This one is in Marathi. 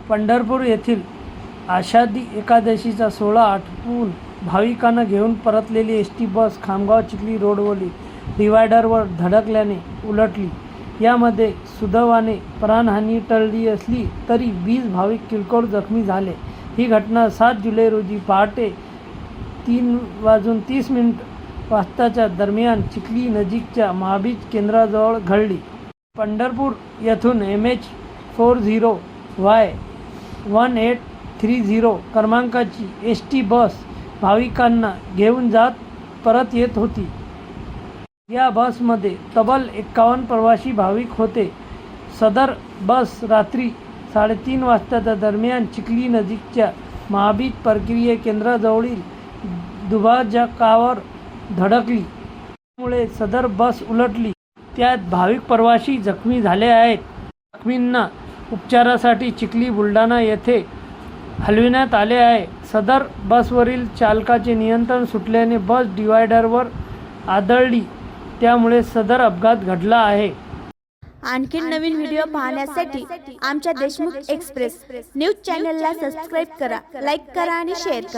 पंढरपूर येथील आषाढी एकादशीचा सोहळा आटोपून भाविकांना घेऊन परतलेली एस.टी. बस खामगाव चिखली रोडवरील डिवायडरवर धडकल्याने उलटली. यामध्ये सुदैवाने प्राणहानी टळली असली तरी 20 भाविक किरकोळ जखमी झाले. ही घटना 7 जुलै रोजी पहाटे 3:30 वाजताच्या दरम्यान चिखली नजीकच्या महाबीज केंद्राजवळ घडली. पंढरपूर येथून MH40Y1830 क्रमांकाची एस.टी. बस भाविकांना घेऊन परत येत होती. या बसमध्ये तब्बल 51 प्रवासी भाविक होते. सदर बस रात्री 3:30 वाजताच्या दरम्यान चिखली नजीकच्या महाबीज प्रक्रिया केंद्राजवळील दुभाजकावर धडकली. त्यामुळे सदर बस उलटली. त्यात भाविक प्रवासी जखमी झाले आहेत. जखमींना उपचारासाठी चिखली बुलढाणा येथे हलविण्यात आले आहे. सदर बसवरील चालकाचे नियंत्रण सुटल्याने बस डिवायडरवर आदळली. त्यामुळे सदर अपघात घडला आहे. आणखी नवीन व्हिडिओ पाहण्यासाठी आमच्या देशमुख एक्सप्रेस न्यूज चॅनलला सबस्क्राईब करा, लाईक करा आणि शेअर करा.